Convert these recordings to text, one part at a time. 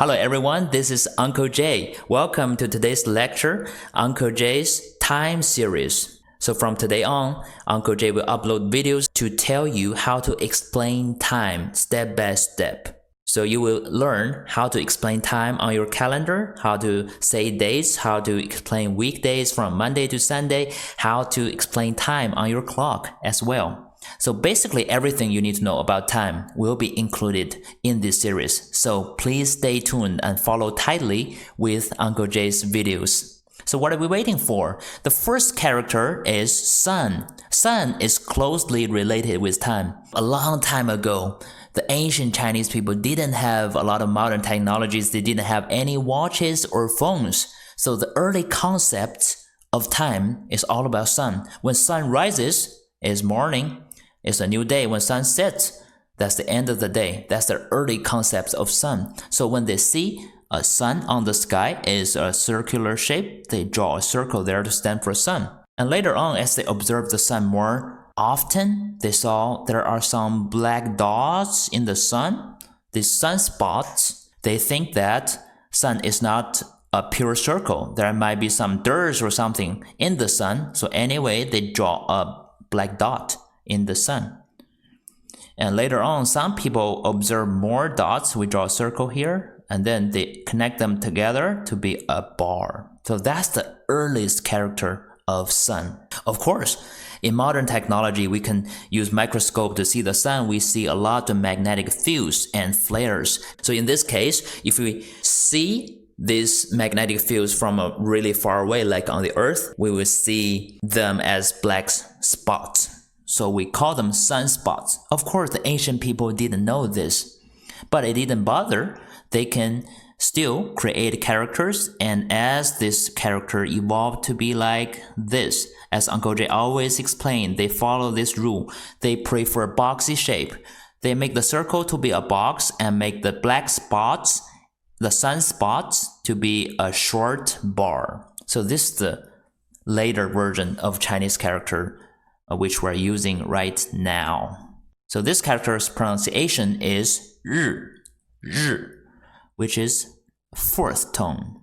Hello everyone, this is Uncle Jay. Welcome to today's lecture, Uncle Jay's Time series. So from today on, Uncle Jay will upload videos to tell you how to explain time step by step. So you will learn how to explain time on your calendar, how to say days, how to explain weekdays from Monday to Sunday, how to explain time on your clock as well. So basically everything you need to know about time will be included in this series. So please stay tuned and follow tightly with Uncle Jay's videos. So what are we waiting for? The first character is sun. Sun is closely related with time. A long time ago, the ancient Chinese people didn't have a lot of modern technologies. They didn't have any watches or phones. So the early concept of time is all about sun. When sun rises, it's morning. It's a new day. When sun sets, that's the end of the day. That's the early concept of sun. So when they see a sun on the sky is a circular shape, they draw a circle there to stand for sun. And later on, as they observe the sun more often, they saw there are some black dots in the sun, these sunspots. They think that sun is not a pure circle. There might be some dirt or something in the sun. So anyway, they draw a black dot in the sun. And later on, some people observe more dots. We draw a circle here, and then they connect them together to be a bar. So that's the earliest character of sun. Of course, in modern technology, we can use microscope to see the sun. We see a lot of magnetic fields and flares. So in this case, if we see these magnetic fields from a really far away, like on the Earth, we will see them as black spots. So we call them sunspots. Of course, the ancient people didn't know this, but it didn't bother. They can still create characters, and as this character evolved to be like this, as Uncle Jay always explained, they follow this rule. They prefer a boxy shape. They make the circle to be a box and make the black spots, the sunspots, to be a short bar. So this is the later version of Chinese character which we're using right now. So this character's pronunciation is 日, 日, which is fourth tone.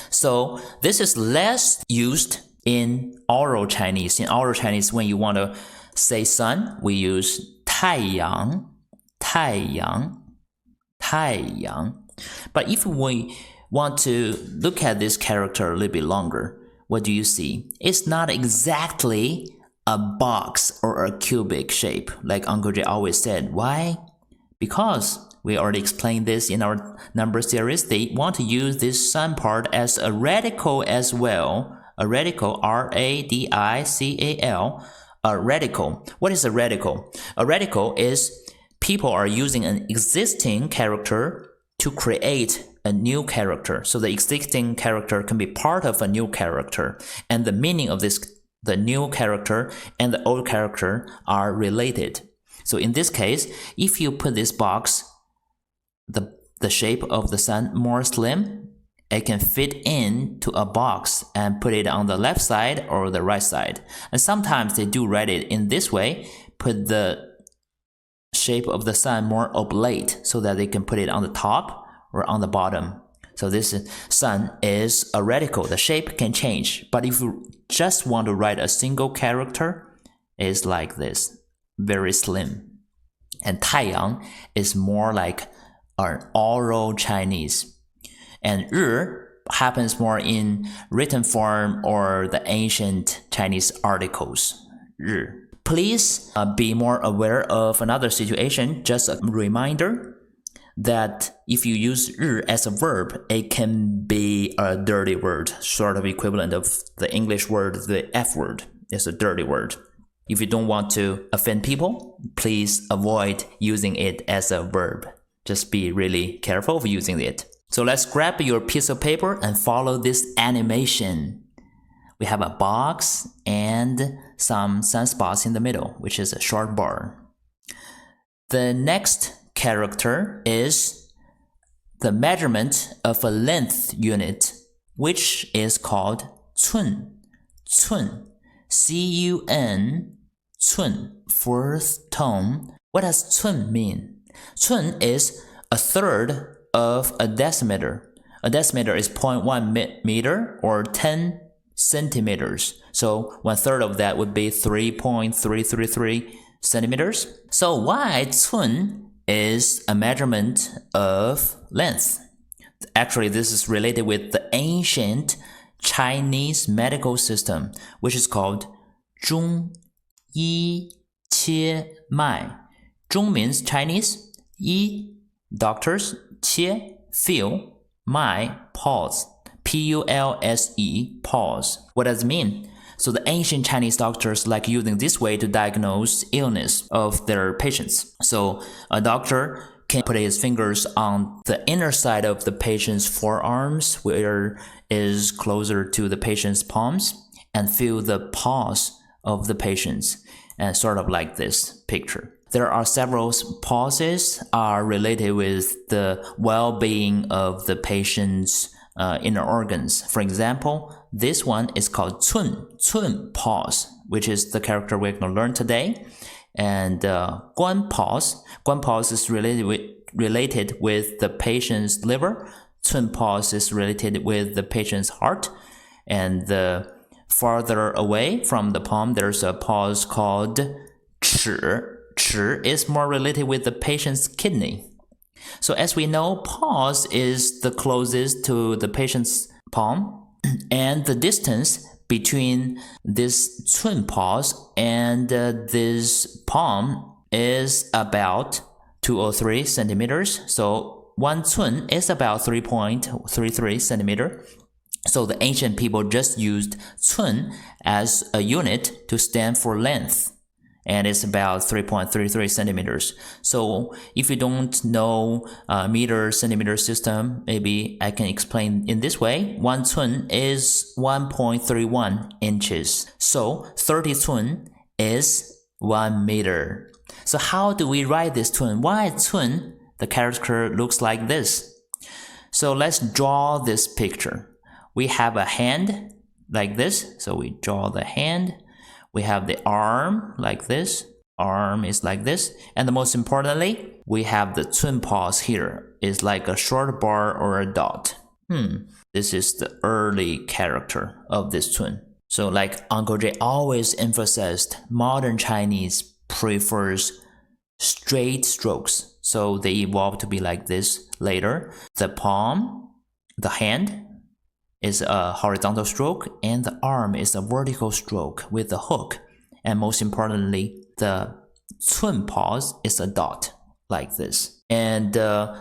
So this is less used in oral Chinese. In oral Chinese, when you want to say sun, we use 太阳, 太阳, 太阳. But if we want to look at this character a little bit longer, what do you see? It's not exactly a box or a cubic shape, like Uncle Jay always said. Why? Because we already explained this in our number series. They want to use this sun part as a radical as well. A radical, R-A-D-I-C-A-L, a radical. What is a radical? A radical is people are using an existing character to create a new character. So the existing character can be part of a new character, and the meaning of the new character and the old character are related. So in this case, if you put this box, the shape of the sun more slim, it can fit into a box and put it on the left side or the right side. And sometimes they do write it in this way, put the shape of the sun more oblate so that they can put it on the top or on the bottom. So this sun is a radical. The shape can change. But if you just want to write a single character, it's like this, very slim. And 太阳 is more like an oral Chinese. And 日 happens more in written form or the ancient Chinese articles. 日. Please be more aware of another situation. Just a reminder that if you use 日 as a verb, it can be a dirty word, sort of equivalent of the English word, the F word. It's a dirty word. If you don't want to offend people, please avoid using it as a verb. Just be really careful of using it. So let's grab your piece of paper and follow this animation. We have a box and some sunspots in the middle, which is a short bar. The next character is the measurement of a length unit, which is called 寸. 寸, C-U-N, 寸, fourth tone. What does 寸 mean? 寸 is a third of a decimeter. A decimeter is 0.1 meter or 10 centimeters. So 1/3 of that would be 3.333 centimeters. So why 寸 is a measurement of length? Actually, this is related with the ancient Chinese medical system, which is called 中医切脉. 中 means Chinese, 医 doctors, 切 feel, 脉 pulse, P-U-L-S-E, pulse. What does it mean? So the ancient Chinese doctors like using this way to diagnose illness of their patients. So a doctor can put his fingers on the inner side of the patient's forearms, where is closer to the patient's palms, and feel the pulse of the patients, and sort of like this picture. There are several pulses are related with the well-being of the patient's inner organs. For example, this one is called 寸 pulse, which is the character we're going to learn today. And 关 pulse is related with the patient's liver. 寸 pulse is related with the patient's heart. And farther away from the palm, there's a pulse called 齿. 齿 is more related with the patient's kidney. So as we know, pulse is the closest to the patient's palm, and the distance between this 寸 pulse and this palm is about 203 centimeters. So 1 寸 is about 3.33 centimeter. So the ancient people just used 寸 as a unit to stand for length. And it's about 3.33 centimeters. So if you don't know meter centimeter system, maybe I can explain in this way. 1 寸 is 1.31 inches. So 30 寸is 1 meter. So how do we write this 寸? Why 寸? The character looks like this. So let's draw this picture. We have a hand like this. So we draw the hand. We have the arm like this. Arm is like this. And the most importantly, we have the 寸 pulse here. It's like a short bar or a dot. This is the early character of this 寸. So like Uncle Jay always emphasized, modern Chinese prefers straight strokes. So they evolved to be like this later. The palm, the hand, is a horizontal stroke, and the arm is a vertical stroke with a hook. And most importantly, the 寸 pulse is a dot like this. And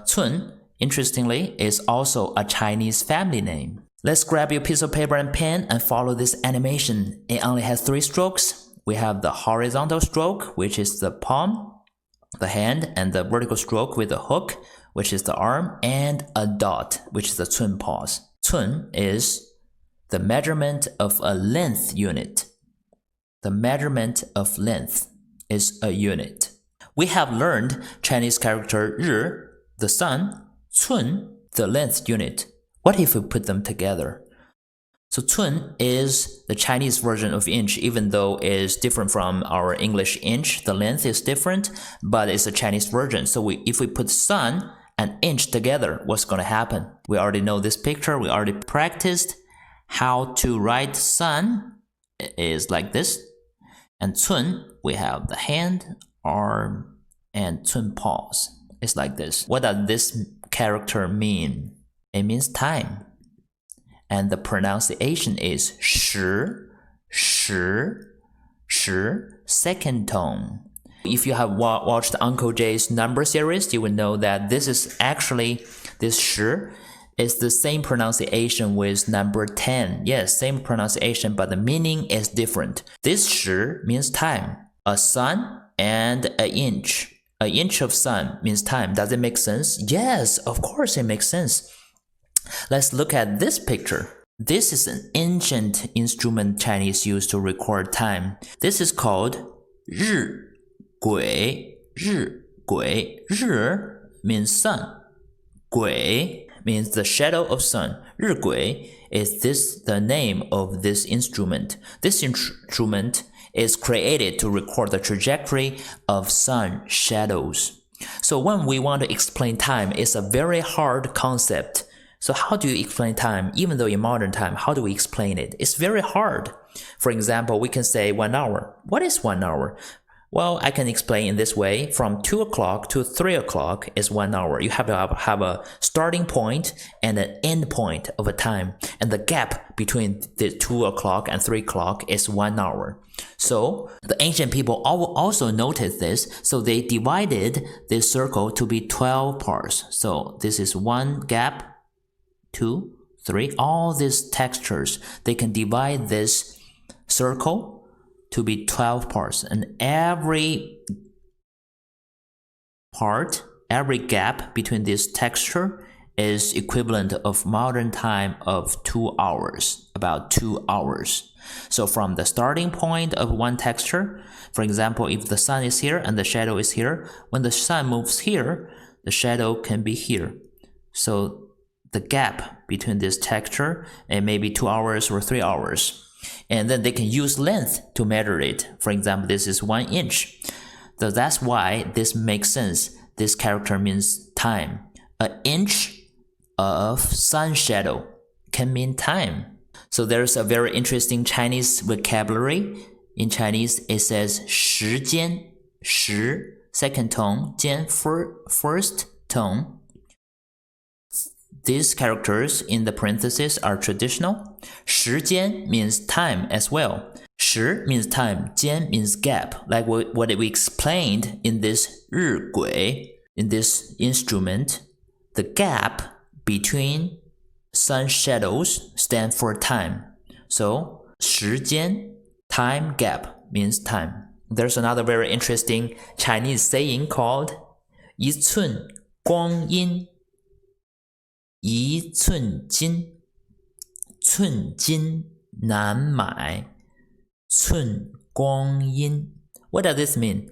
寸, interestingly, is also a Chinese family name. Let's grab your piece of paper and pen and follow this animation. It only has 3 strokes. We have the horizontal stroke, which is the palm, the hand, and the vertical stroke with a hook, which is the arm, and a dot, which is the 寸 pulse. 寸 is the measurement of a length unit. The measurement of length is a unit. We have learned Chinese character 日, the sun, 寸, the length unit. What if we put them together? So 寸 is the Chinese version of inch, even though it is different from our English inch. The length is different, but it's a Chinese version. So if we put sun and inch together, what's going to happen? We already know this picture. We already practiced how to write sun. It is like this. And 寸, we have the hand, arm, and 寸 pulse. It's like this. What does this character mean? It means time. And the pronunciation is 时, 时, second tone. If you have watched Uncle Jay's number series, you will know that this is actually, this 时 is the same pronunciation with number 10. Yes, same pronunciation, but the meaning is different. This 时 means time. A sun and an inch. An inch of sun means time. Does it make sense? Yes, of course it makes sense. Let's look at this picture. This is an ancient instrument Chinese used to record time. This is called 日晷. 日晷. 日 means sun. 晷 means the shadow of sun. 日晷 is the name of this instrument. This instrument is created to record the trajectory of sun shadows. So when we want to explain time, it's a very hard concept. So how do you explain time? Even though in modern time, how do we explain it? It's very hard. For example, we can say 1 hour. What is 1 hour? Well, I can explain in this way. From 2 o'clock to 3 o'clock is 1 hour. You have to have a starting point and an end point of a time. And the gap between the 2 o'clock and 3 o'clock is 1 hour. So the ancient people also noticed this. So they divided this circle to be 12 parts. So this is 1 gap, 2, 3. All these textures, they can divide this circle to be 12 parts, and every part, every gap between this texture is equivalent of modern time of 2 hours, about 2 hours. So from the starting point of one texture, for example, if the sun is here and the shadow is here, when the sun moves here, the shadow can be here. So the gap between this texture, it may be 2 hours or 3 hours. And then they can use length to measure it. For example, this is 1 inch. So that's why this makes sense. This character means time. An inch of sun shadow can mean time. So there's a very interesting Chinese vocabulary. In Chinese, it says 时间, 时, second tone, 间, first tone. These characters in the parentheses are traditional. 时间 means time as well. 时 means time. 间 means gap. Like what we explained in this 日晷, in this instrument, the gap between sun shadows stand for time. So 时间, time gap means time. There's another very interesting Chinese saying called 一寸光阴一寸金，寸金难买，寸光阴。What does this mean?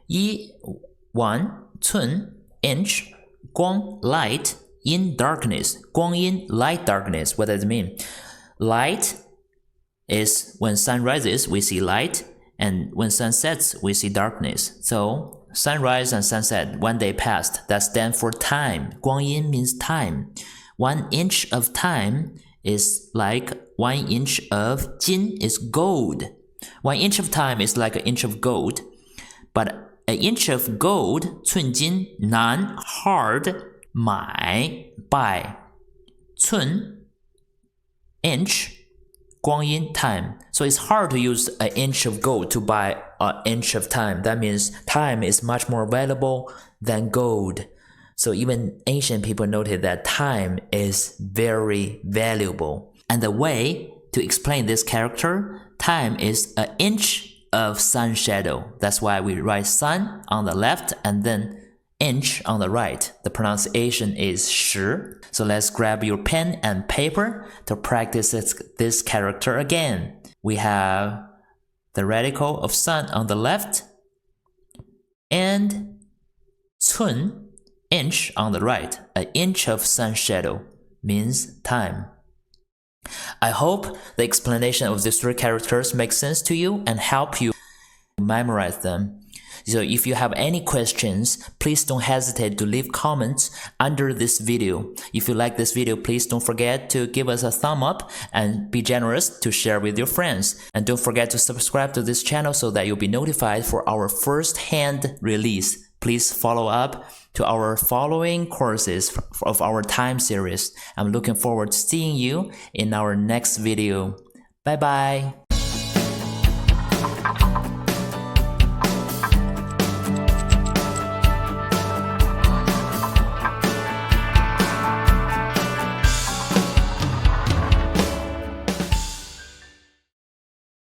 1 寸 inch, 光 light, in darkness, 光阴 light darkness. What does it mean? Light is when sun rises we see light, and when sun sets we see darkness. So sunrise and sunset, 1 day passed. That stands for time. 光阴 means time. 1 inch of time is like 1 inch of 金 is gold. 1 inch of time is like an inch of gold. But an inch of gold, 寸金, non hard, 买 buy. 寸 inch, 光阴 time. So it's hard to use an inch of gold to buy an inch of time. That means time is much more valuable than gold. So even ancient people noted that time is very valuable. And the way to explain this character, time is an inch of sun shadow. That's why we write sun on the left and then inch on the right. The pronunciation is 时. So let's grab your pen and paper to practice this character again. We have the radical of sun on the left and 寸, inch on the right. An inch of sun shadow means time. I hope the explanation of these 3 characters makes sense to you and help you memorize them. So if you have any questions, please don't hesitate to leave comments under this video. If you like this video, please don't forget to give us a thumb up and be generous to share with your friends. And don't forget to subscribe to this channel so that you'll be notified for our first-hand release. Please follow up to our following courses of our time series. I'm looking forward to seeing you in our next video. Bye bye.